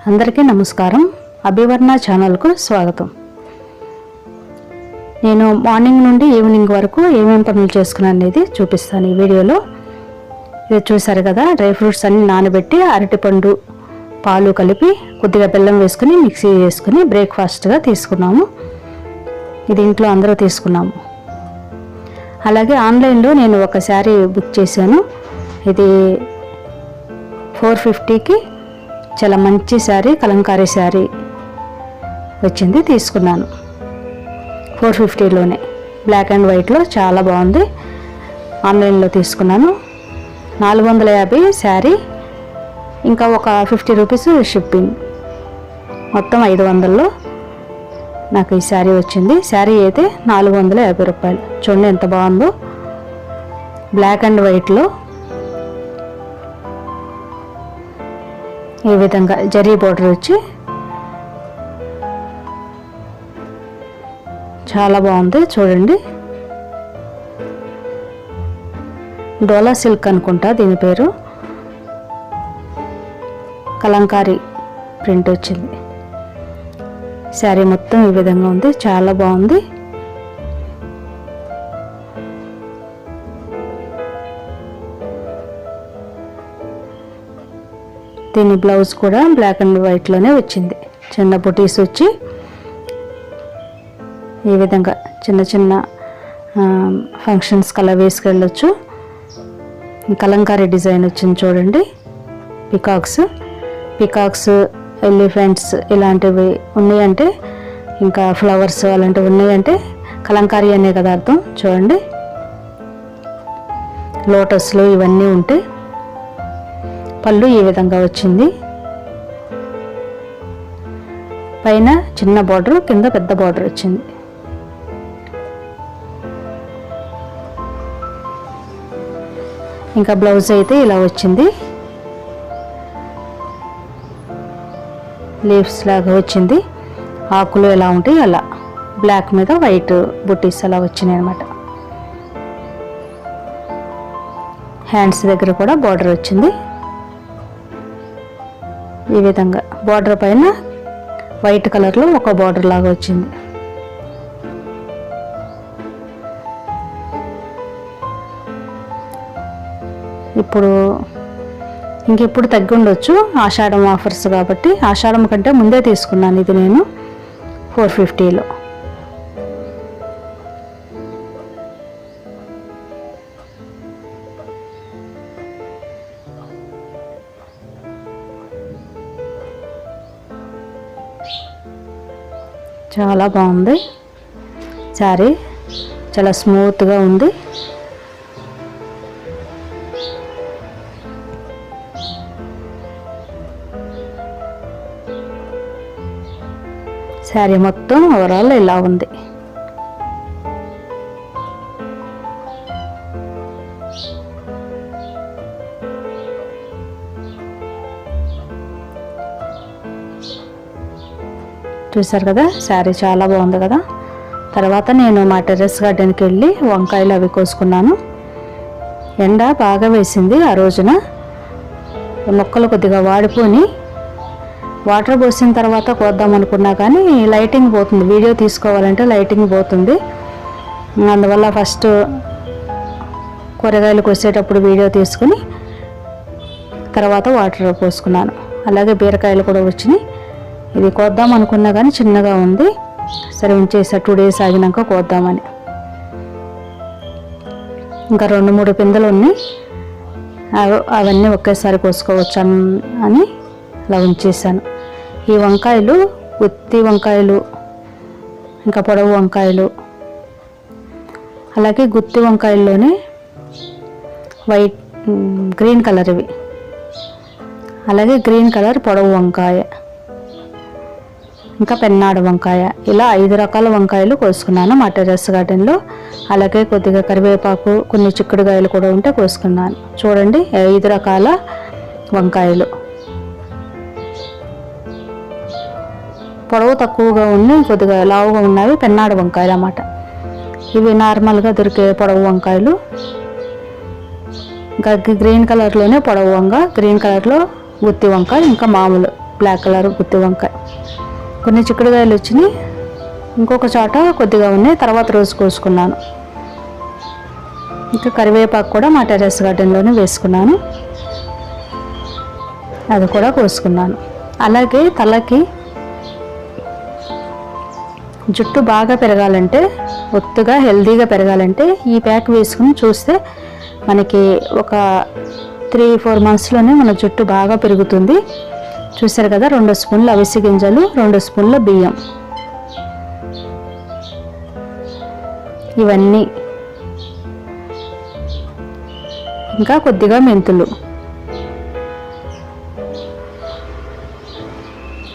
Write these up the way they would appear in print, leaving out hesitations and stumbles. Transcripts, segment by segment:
అందరికీ నమస్కారం. అభివర్ణ ఛానల్కు స్వాగతం. నేను మార్నింగ్ నుండి ఈవినింగ్ వరకు ఏమేమి పనులు చేసుకున్నాను అనేది చూపిస్తాను ఈ వీడియోలో. ఇది చూసారు కదా, డ్రై ఫ్రూట్స్ అన్ని నానబెట్టి అరటిపండు పాలు కలిపి కొద్దిగా బెల్లం వేసుకుని మిక్సీ చేసుకుని బ్రేక్ఫాస్ట్గా తీసుకున్నాము. ఇది ఇంట్లో అందరూ తీసుకున్నాము. అలాగే ఆన్లైన్లో నేను ఒక శారీ బుక్ చేశాను. ఇది 450కి చాలా మంచి శారీ, కలంకారీ శారీ వచ్చింది, తీసుకున్నాను. 450లోనే బ్లాక్ అండ్ వైట్లో చాలా బాగుంది. ఆన్లైన్లో తీసుకున్నాను. 450 శారీ, ఇంకా ఒక 50 రూపీస్ షిప్పింగ్, మొత్తం 500లో నాకు ఈ శారీ వచ్చింది. శారీ అయితే 450 రూపాయలు. చూడండి ఎంత బాగుందో, బ్లాక్ అండ్ వైట్లో ఈ విధంగా జరీ బోర్డర్ వచ్చి చాలా బాగుంది. చూడండి, డోలా సిల్క్ అనుకుంటా దీని పేరు. కలంకారీ ప్రింట్ వచ్చింది. శారీ మొత్తం ఈ విధంగా ఉంది, చాలా బాగుంది. దీని బ్లౌజ్ కూడా బ్లాక్ అండ్ వైట్లోనే వచ్చింది. చిన్న బుటీస్ వచ్చి ఈ విధంగా చిన్న చిన్న ఫంక్షన్స్ కల్లా వేసుకెళ్ళొచ్చు. కలంకారీ డిజైన్ వచ్చింది చూడండి. పికాక్స్ ఎలిఫెంట్స్ ఇలాంటివి ఉన్నాయంటే, ఇంకా ఫ్లవర్స్ అలాంటివి ఉన్నాయంటే కలంకారీ అనే కదా అర్థం. చూడండి, లోటస్లు ఇవన్నీ ఉంటాయి. పళ్ళు ఈ విధంగా వచ్చింది. పైన చిన్న బార్డర్, కింద పెద్ద బార్డర్ వచ్చింది. ఇంకా బ్లౌజ్ అయితే ఇలా వచ్చింది, లీవ్స్ లాగా వచ్చింది. ఆకులు ఎలా ఉంటాయి అలా, బ్లాక్ మీద వైట్ బుట్టీస్ అలా వచ్చినాయి అన్నమాట. హ్యాండ్స్ దగ్గర కూడా బార్డర్ వచ్చింది. ఈ విధంగా బార్డర్ పైన వైట్ కలర్లో ఒక బార్డర్ లాగా వచ్చింది. ఇంకెప్పుడు తగ్గి ఉండొచ్చు, ఆషాఢం ఆఫర్స్ కాబట్టి. ఆషాఢం కంటే ముందే తీసుకున్నాను ఇది నేను 450లో. చాలా బాగుంది శారీ, చాలా స్మూత్గా ఉంది. శారీ మొత్తం ఓవరాల్ ఇలా ఉంది. చూసారు కదా, శారీ చాలా బాగుంది కదా. తర్వాత నేను మా టెర్రస్ గార్డెన్కి వెళ్ళి వంకాయలు అవి కోసుకున్నాను. ఎండ బాగా వేసింది ఆ రోజున. మొక్కలు కొద్దిగా వాడిపోయి వాటర్ పోసిన తర్వాత కోద్దాం అనుకున్నా కానీ లైటింగ్ పోతుంది, వీడియో తీసుకోవాలంటే లైటింగ్ పోతుంది. అందువల్ల ఫస్ట్ కూరగాయలు కోసేటప్పుడు వీడియో తీసుకుని తర్వాత వాటర్ పోసుకున్నాను. అలాగే బీరకాయలు కూడా వచ్చినాయి. ఇది కోద్దాం అనుకున్నా కానీ చిన్నగా ఉంది, సరే ఉంచేసా 2 days ఆగినాక కోద్దామని. ఇంకా 2-3 పిందెలు ఉన్నాయి, అవన్నీ ఒకేసారి కోసుకోవచ్చు అని అలా ఉంచేసాను. ఈ వంకాయలు గుత్తి వంకాయలు, ఇంకా పొడవు వంకాయలు, అలాగే గుత్తి వంకాయల్లోనే వైట్ గ్రీన్ కలర్ ఇవి, అలాగే గ్రీన్ కలర్ పొడవు వంకాయ, ఇంకా పెన్నాడు వంకాయ, ఇలా 5 రకాల వంకాయలు కోసుకున్నాను మా టెర్రస్ గార్డెన్లో. అలాగే కొద్దిగా కరివేపాకు, కొన్ని చిక్కుడుకాయలు కూడా ఉంటే కోసుకున్నాను. చూడండి, 5 రకాల వంకాయలు. పొడవు తక్కువగా ఉన్నాయి, కొద్దిగా లావుగా ఉన్నవి పెన్నాడు వంకాయలు అన్నమాట. ఇవి నార్మల్గా దొరికే పొడవు వంకాయలు. ఇంకా గ్రీన్ కలర్లోనే పొడవు వంగ, గ్రీన్ కలర్లో గుత్తి వంకాయ, ఇంకా మామూలు బ్లాక్ కలర్ గుత్తి వంకాయ. కొన్ని చిక్కుడుకాయలు వచ్చినాయి, ఇంకొక చోట కొద్దిగా ఉన్నాయి, తర్వాత రోజు కోసుకున్నాను. ఇంకా కరివేపాకు కూడా మా టెర్రస్ గార్డెన్లోనే వేసుకున్నాను, అది కూడా కోసుకున్నాను. అలాగే తలకి జుట్టు బాగా పెరగాలంటే, ఒత్తుగా హెల్దీగా పెరగాలంటే ఈ ప్యాక్ వేసుకుని చూస్తే మనకి ఒక 3-4 మంత్స్లోనే మన జుట్టు బాగా పెరుగుతుంది. చూసారు కదా, 2 స్పూన్ల అవిసె గింజలు, 2 స్పూన్ల బియ్యం, ఇవన్నీ, ఇంకా కొద్దిగా మెంతులు,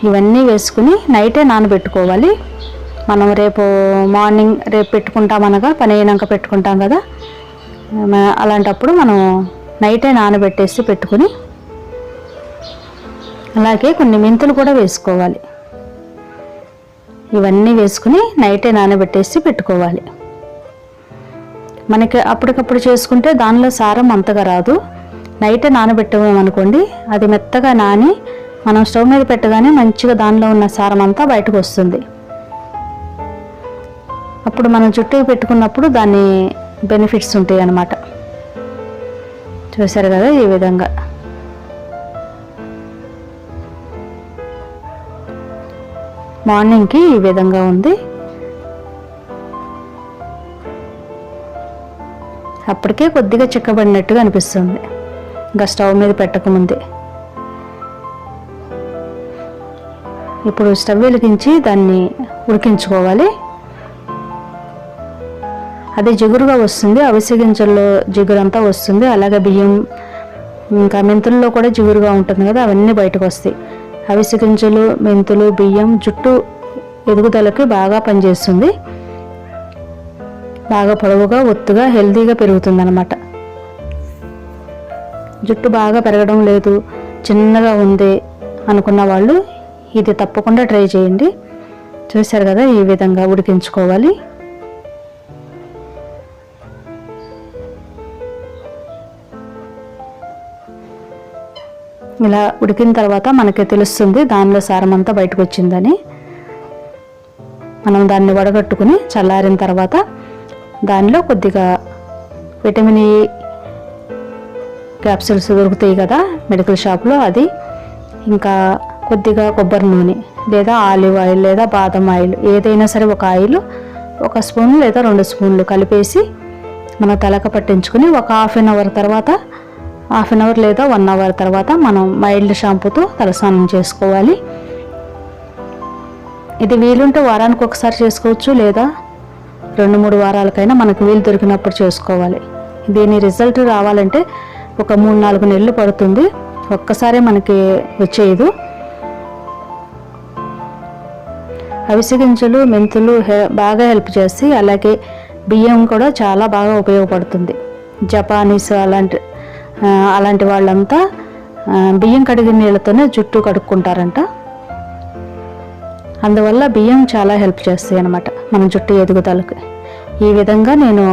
ఇవన్నీ వేసుకుని నైటే నానబెట్టుకోవాలి. మనం రేపు మార్నింగ్ పెట్టుకుంటామనగా పని అయినాక పెట్టుకుంటాం కదా, అలాంటప్పుడు మనం నైటే నానబెట్టేసి పెట్టుకుని, అలాగే కొన్ని మెంతులు కూడా వేసుకోవాలి. ఇవన్నీ వేసుకుని నైటే నానబెట్టేసి పెట్టుకోవాలి. మనకి అప్పటికప్పుడు చేసుకుంటే దానిలో సారం అంతగా రాదు. నైటే నానబెట్టామనుకోండి, అది మెత్తగా నాని మనం స్టవ్ మీద పెట్టగానే మంచిగా దానిలో ఉన్న సారం అంతా బయటకు వస్తుంది. అప్పుడు మనం చుట్టూ పెట్టుకున్నప్పుడు దాని బెనిఫిట్స్ ఉంటాయి అన్నమాట. చూసారు కదా, ఈ విధంగా మార్నింగ్కి ఈ విధంగా ఉంది. అప్పటికే కొద్దిగా చిక్కబడినట్టుగా అనిపిస్తుంది ఇంకా స్టవ్ మీద పెట్టకముందే. ఇప్పుడు స్టవ్ వెలిగించి దాన్ని ఉడికించుకోవాలి. అది జిగురుగా వస్తుంది, అవిసె గింజల్లో జిగురు అంతా వస్తుంది, అలాగే బియ్యం ఇంకా మెంతుల్లో కూడా జిగురుగా ఉంటుంది కదా, అవన్నీ బయటకు వస్తాయి. అవిసె గింజలు, మెంతులు, బియ్యం జుట్టు ఎదుగుదలకి బాగా పనిచేస్తుంది. బాగా పొడవుగా, ఒత్తుగా, హెల్తీగా పెరుగుతుంది అన్నమాట. జుట్టు బాగా పెరగడం లేదు, చిన్నగా ఉంది అనుకున్న వాళ్ళు ఇది తప్పకుండా ట్రై చేయండి. చూశారు కదా, ఈ విధంగా ఉడికించుకోవాలి. ఇలా ఉడికిన తర్వాత మనకి తెలుస్తుంది దానిలో సారం అంతా బయటకు వచ్చిందని. మనం దాన్ని వడగట్టుకుని చల్లారిన తర్వాత దానిలో కొద్దిగా విటమిన్ ఈ క్యాప్సూల్స్ దొరుకుతాయి కదా మెడికల్ షాప్లో, అది, ఇంకా కొద్దిగా కొబ్బరి నూనె లేదా ఆలివ్ ఆయిల్ లేదా బాదం ఆయిల్, ఏదైనా సరే ఒక ఆయిల్ 1 స్పూన్ లేదా 2 స్పూన్లు కలిపేసి మనం తలకు పట్టించుకుని ఒక హాఫ్ అన్ అవర్ లేదా 1 అవర్ తర్వాత మనం మైల్డ్ షాంపూతో తలస్నానం చేసుకోవాలి. ఇది వీలుంటే వారానికి ఒకసారి చేసుకోవచ్చు, లేదా 2-3 వారాలకైనా మనకు వీలు దొరికినప్పుడు చేసుకోవాలి. దీని రిజల్ట్ రావాలంటే ఒక 3-4 నెలలు పడుతుంది, ఒక్కసారి మనకి వచ్చేది. అవిసె గింజలు, మెంతులు బాగా హెల్ప్ చేసి, అలాగే బియ్యం కూడా చాలా బాగా ఉపయోగపడుతుంది. జపానీస్ అలాంటి వాళ్ళంతా బియ్యం కడిగిన నీళ్ళతోనే జుట్టు కడుక్కుంటారంట. అందువల్ల బియ్యం చాలా హెల్ప్ చేస్తాయి అన్నమాట మన జుట్టు ఎదుగుదలకి. ఈ విధంగా నేను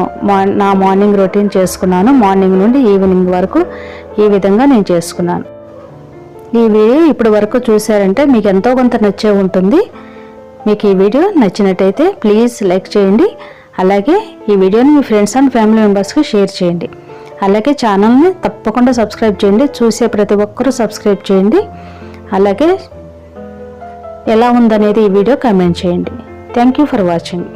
నా మార్నింగ్ రొటీన్ చేసుకున్నాను. మార్నింగ్ నుండి ఈవినింగ్ వరకు ఈ విధంగా నేను చేసుకున్నాను. ఈ వీడియో ఇప్పటి వరకు చూసారంటే మీకు ఎంతో కొంత నచ్చే ఉంటుంది. మీకు ఈ వీడియో నచ్చినట్టయితే ప్లీజ్ లైక్ చేయండి. అలాగే ఈ వీడియోని మీ ఫ్రెండ్స్ అండ్ ఫ్యామిలీ మెంబర్స్కి షేర్ చేయండి. అలాగే ఛానల్ని తప్పకుండా సబ్స్క్రైబ్ చేయండి. చూసే ప్రతి ఒక్కరూ సబ్స్క్రైబ్ చేయండి. అలాగే ఎలా ఉందనేది ఈ వీడియో కామెంట్ చేయండి. Thank you for watching.